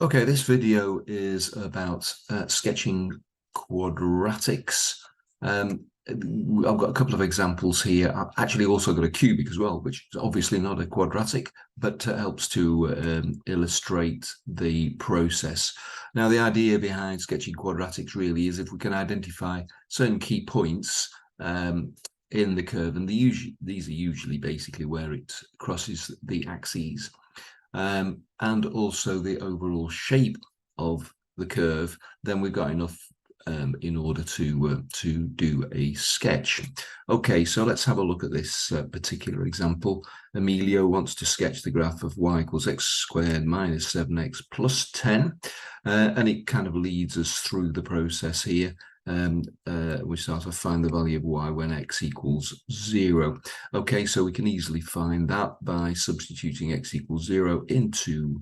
Okay, this video is about sketching quadratics. I've got a couple of examples here. I've actually also got a cubic as well, which is obviously not a quadratic, but helps to illustrate the process. Now, the idea behind sketching quadratics really is if we can identify certain key points in the curve, and these are usually basically where it crosses the axes. And also the overall shape of the curve, then we've got enough in order to do a sketch. Okay, so let's have a look at this particular example. Emilio wants to sketch the graph of y equals x squared minus 7x plus 10, and it kind of leads us through the process here. We start off find the value of y when x equals 0. Okay, so we can easily find that by substituting x equals 0 into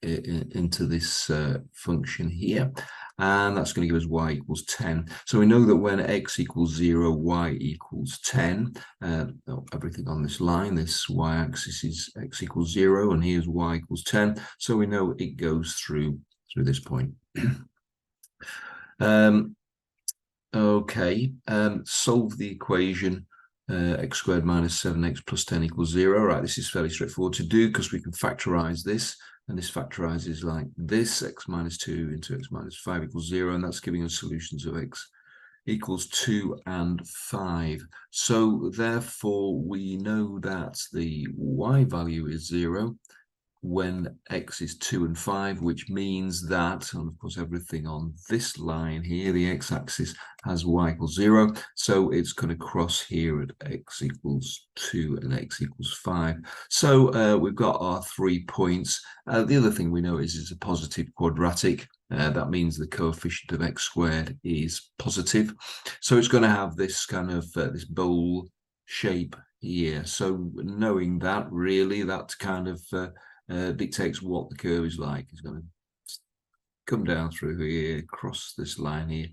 this function here, and that's going to give us y equals 10. So we know that when x equals 0, y equals 10. Everything on this line, this y-axis is x equals 0, and here's y equals 10. So we know it goes through this point. Okay, solve the equation x squared minus 7x plus 10 equals 0. Right, this is fairly straightforward to do because we can factorize this, and this factorizes like this: x minus 2 into x minus 5 equals 0, and that's giving us solutions of x equals 2 and 5. So therefore we know that the y value is 0 when x is 2 and 5, which means that, and of course everything on this line here, the x-axis, has y equals 0, so it's going to cross here at x equals 2 and x equals 5. So we've got our 3 points. The other thing we know is it's a positive quadratic. That means the coefficient of x squared is positive, so it's going to have this kind of this bowl shape here. So knowing that, really, that kind of dictates what the curve is like. It's going to come down through here, cross this line here,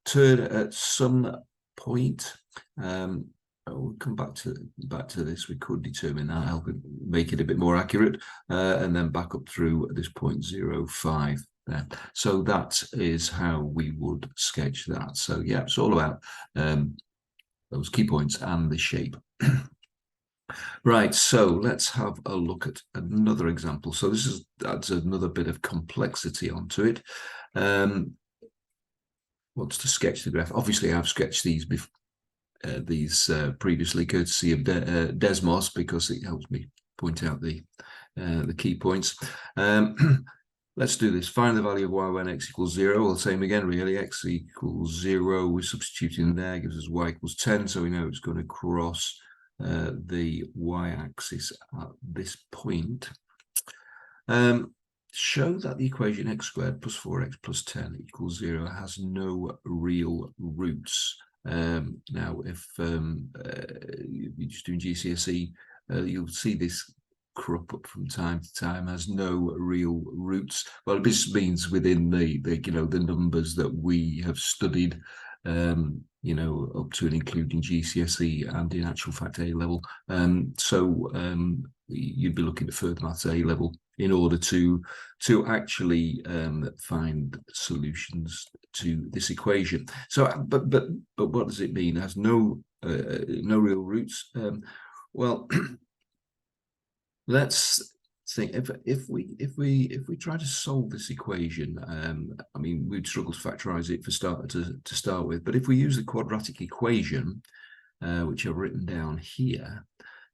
turn at some point. We'll come back to this. We could determine that, help it make it a bit more accurate, and then back up through this point 0.5 there. So that is how we would sketch that. So yeah, it's all about those key points and the shape. Right, so let's have a look at another example. So this adds another bit of complexity onto it. Wants to sketch the graph. Obviously, I've sketched these previously, courtesy of Desmos, because it helps me point out the key points. Let's do this. Find the value of y when x equals 0. Well, same again, really. X equals 0. We're substituting there, gives us y equals 10. So we know it's going to cross the y-axis at this point. Show that the equation x squared plus 4x plus 10 equals 0 has no real roots. Now, if you're just doing GCSE, you'll see this crop up from time to time, has no real roots. Well, this means within the numbers that we have studied, up to and including GCSE and in actual fact A level. So you'd be looking at further maths A level in order to actually find solutions to this equation. So, but what does it mean? It has no real roots. Well, let's think if we try to solve this equation. I mean, we'd struggle to factorize it to start with, but if we use the quadratic equation, which I've written down here,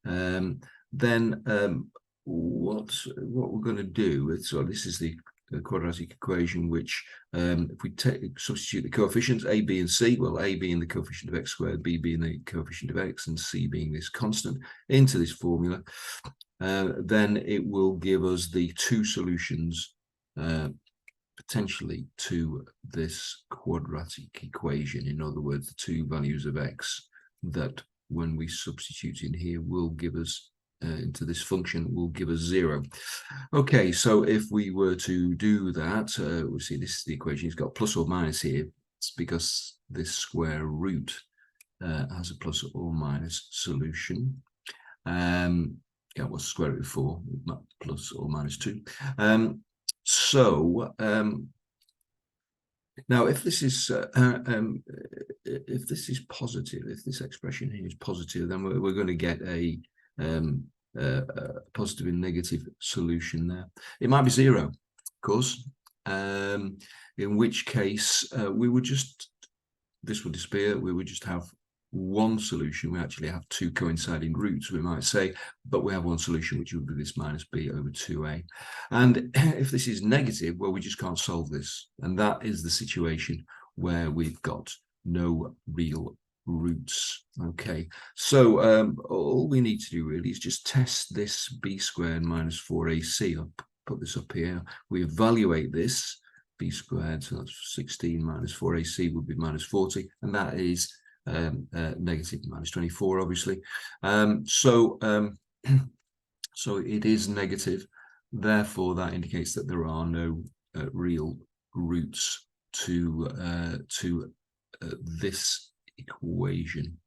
then what we're going to do is, so this is the quadratic equation, which if we substitute the coefficients a, b, and c, well, a being the coefficient of x squared, b being the coefficient of x, and c being this constant, into this formula, then it will give us the two solutions potentially to this quadratic equation. In other words, the two values of x that, when we substitute in here, will give us into this function, will give us 0. Okay, so if we were to do that, we'll see this is the equation. It's got plus or minus here. It's because this square root has a plus or minus solution. Yeah, what's the square root of 4? Not plus or minus 2. So now, if this is positive, if this expression here is positive, then we're going to get a positive and negative solution there. It might be 0, of course, in which case we would just, this would disappear. We would just have one solution. We actually have two coinciding roots, we might say, but we have one solution, which would be this minus b over 2a. And if this is negative, well, we just can't solve this. And that is the situation where we've got no real roots. Okay, so all we need to do really is just test this b squared minus 4ac. I'll put this up here. We evaluate this b squared, so that's 16 minus 4ac would be minus 40, and that is negative minus 24, obviously. So it is negative. Therefore, that indicates that there are no real roots to this equation.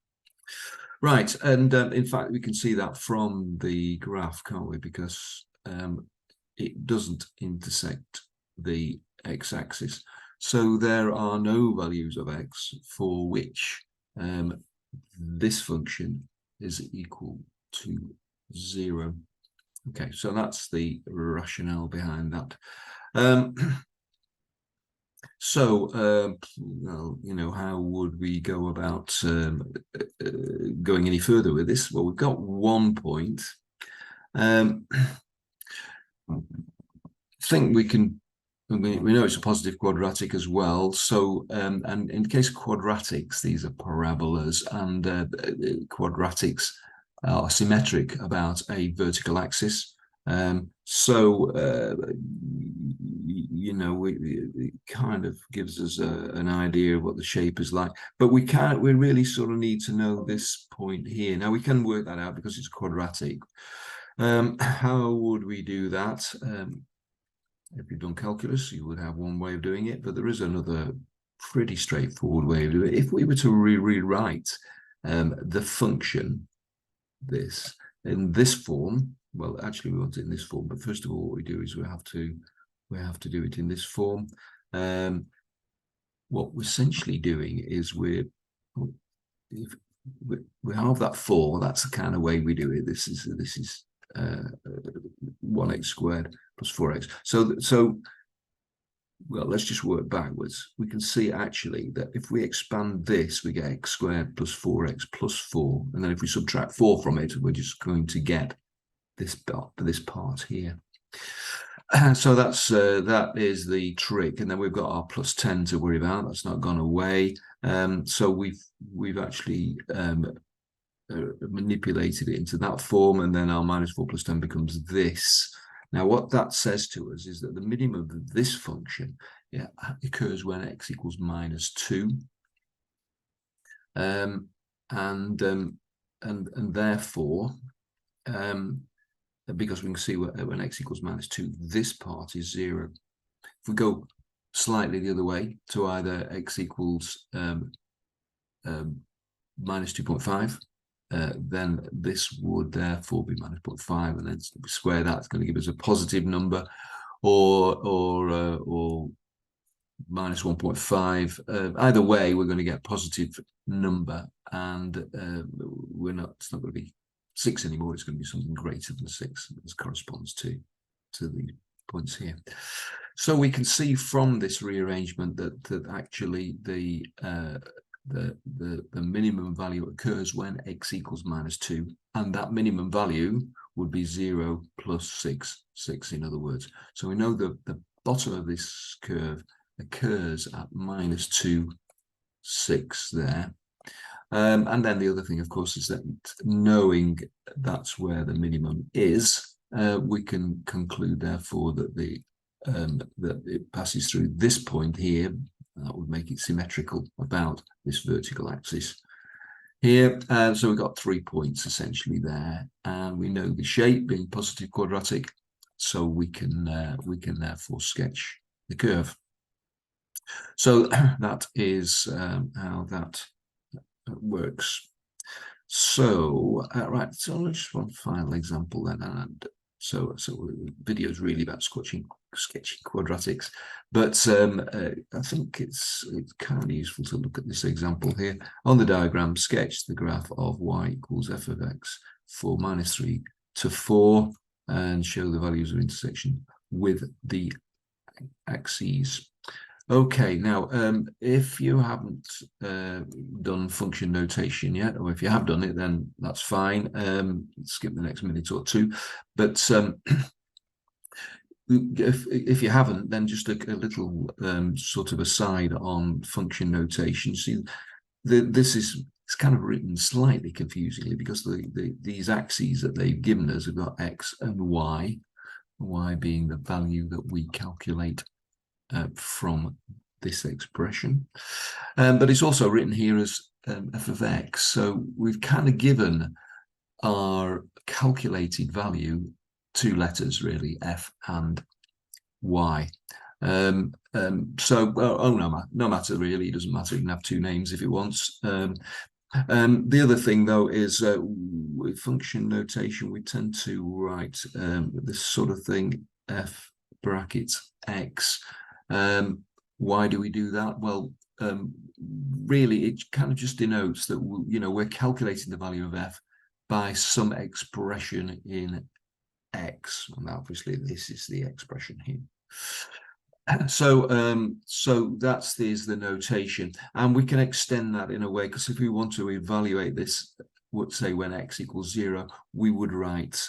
Right, and in fact, we can see that from the graph, can't we? Because it doesn't intersect the x-axis. So there are no values of x for which this function is equal to 0. Okay, so that's the rationale behind that. Well, you know, how would we go about going any further with this? Well, we've got 1 point. I think we can. We know it's a positive quadratic as well. So, and in the case of quadratics, these are parabolas, and quadratics are symmetric about a vertical axis. You know, it kind of gives us an idea of what the shape is like. But we really sort of need to know this point here. Now we can work that out because it's quadratic. How would we do that? If you've done calculus, you would have one way of doing it, but there is another pretty straightforward way of doing it. If we were to rewrite the function, this, in this form, well, actually we want it in this form, but first of all, what we do is we have to do it in this form. What we're essentially doing is we have that 4. That's the kind of way we do it. This is 1x squared plus 4x. So well, let's just work backwards. We can see actually that if we expand this, we get x squared plus 4x plus 4, and then if we subtract 4 from it, we're just going to get this part here. So that is the trick, and then we've got our plus 10 to worry about. That's not gone away. So we've actually manipulated it into that form, and then our minus 4 plus 10 becomes this. Now, what that says to us is that the minimum of this function occurs when x equals minus 2, and therefore, because we can see when x equals minus 2, this part is 0. If we go slightly the other way to either x equals minus 2.5, then this would therefore be minus 0.5, and then square that's going to give us a positive number, or minus 1.5. Either way, we're going to get a positive number, and it's not going to be 6 anymore. It's going to be something greater than 6. This corresponds to the points here. So we can see from this rearrangement that actually the minimum value occurs when x equals minus 2, and that minimum value would be 0 plus 6 in other words. So we know the bottom of this curve occurs at minus 2, 6 there. And then the other thing, of course, is that knowing that's where the minimum is, we can conclude therefore that that it passes through this point here. That would make it symmetrical about this vertical axis here. So we've got 3 points essentially there, and we know the shape being positive quadratic, so we can therefore sketch the curve. So that is how that works. So right, so just one final example then, and So video is really about sketching quadratics, but I think it's kind of useful to look at this example here. On the diagram, sketch the graph of y equals f of x for -3 to 4 and show the values of intersection with the axes. Okay, now if you haven't done function notation yet, or if you have done it, then that's fine. Skip the next minute or two. But if you haven't, then just a little sort of aside on function notation. See, this is it's kind of written slightly confusingly because these axes that they've given us have got x and y being the value that we calculate from this expression, but it's also written here as f of x. So we've kind of given our calculated value 2 letters really, f and y. So no matter really, it doesn't matter. You can have 2 names if it wants. The other thing though is with function notation we tend to write this sort of thing, f brackets x. Why do we do that? Well, really it kind of just denotes that we're calculating the value of f by some expression in x, and obviously this is the expression here. So that's the notation, and we can extend that in a way, because if we want to evaluate this, let's say when x equals 0, we would write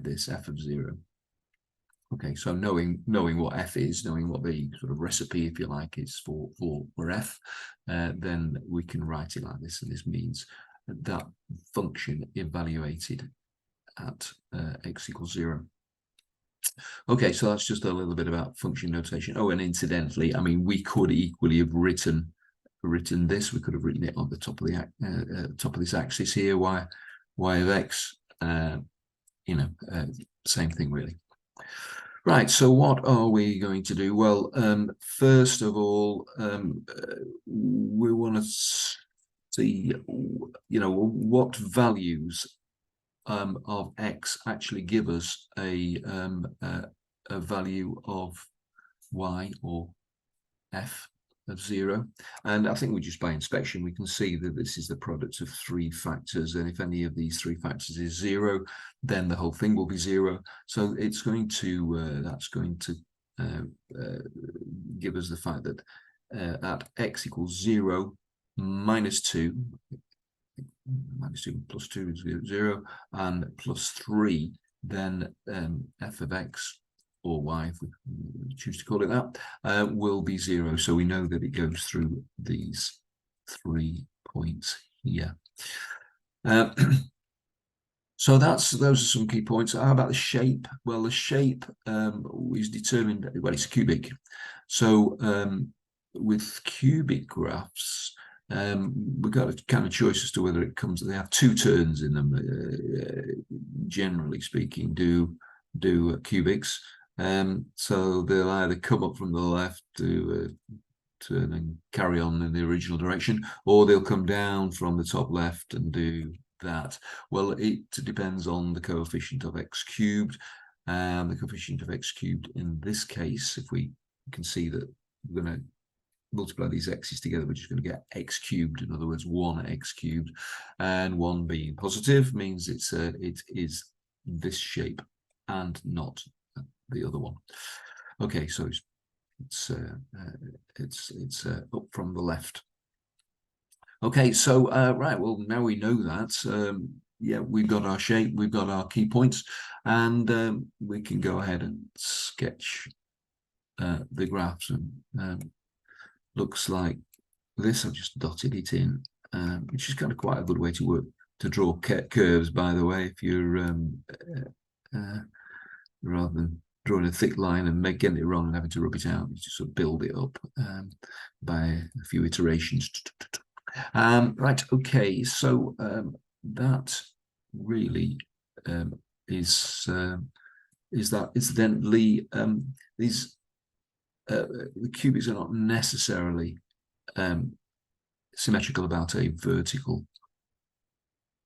this f of 0. Okay, so knowing what f is, knowing what the sort of recipe, if you like, is for f, then we can write it like this, and this means that function evaluated at x equals 0. Okay, so that's just a little bit about function notation. Oh, and incidentally, I mean, we could equally have written this. We could have written it on the top of the top of this axis here, y of x. Same thing really. Right, so what are we going to do? Well, first of all, we want to see, what values of x actually give us a value of y or f of 0. And I think just by inspection we can see that this is the product of 3 factors, and if any of these 3 factors is 0, then the whole thing will be 0. So it's going to that's going to give us the fact that at x equals 0, -2 plus 2 is 0, and plus 3, then f of x or y, if we choose to call it that, will be 0. So we know that it goes through these 3 points here. So those are some key points. How about the shape? Well, the shape is determined, well, it's cubic. So with cubic graphs, we've got a kind of choice as to whether it comes, they have 2 turns in them, generally speaking, do cubics. So they'll either come up from the left to turn and carry on in the original direction, or they'll come down from the top left and do that. Well, it depends on the coefficient of x cubed. The coefficient of x cubed in this case, if we can see that we're going to multiply these x's together, we're just going to get x cubed. In other words, 1x cubed, and 1 being positive means it is this shape and not the other one. Okay, so it's up from the left. Okay, so right, well, now we know that. Yeah, we've got our shape, we've got our key points, and we can go ahead and sketch the graphs. And looks like this. I've just dotted it in, which is kind of quite a good way to draw curves, by the way. If you're rather than drawing a thick line and getting it wrong and having to rub it out, you just sort of build it up by a few iterations. Right, okay, so that really is that incidentally these the cubics are not necessarily symmetrical about a vertical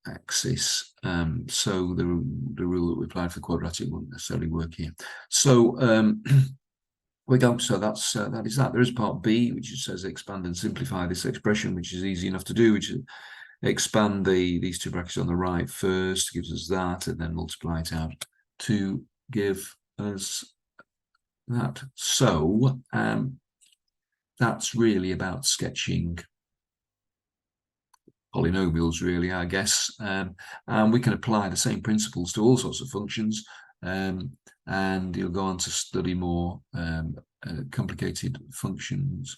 axis. So the rule that we applied for the quadratic won't necessarily work here. So we go. So that is that. There is part B, which says expand and simplify this expression, which is easy enough to do, which is expand these two brackets on the right first, gives us that, and then multiply it out to give us that. So that's really about sketching polynomials, really, I guess. And we can apply the same principles to all sorts of functions. And you'll go on to study more complicated functions,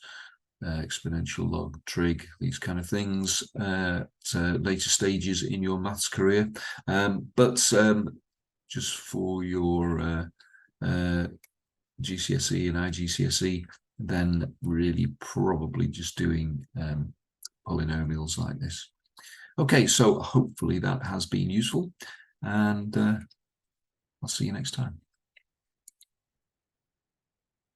exponential, log, trig, these kind of things at later stages in your maths career. But just for your GCSE and IGCSE, then really probably just doing polynomials like this. Okay, so hopefully that has been useful, and I'll see you next time.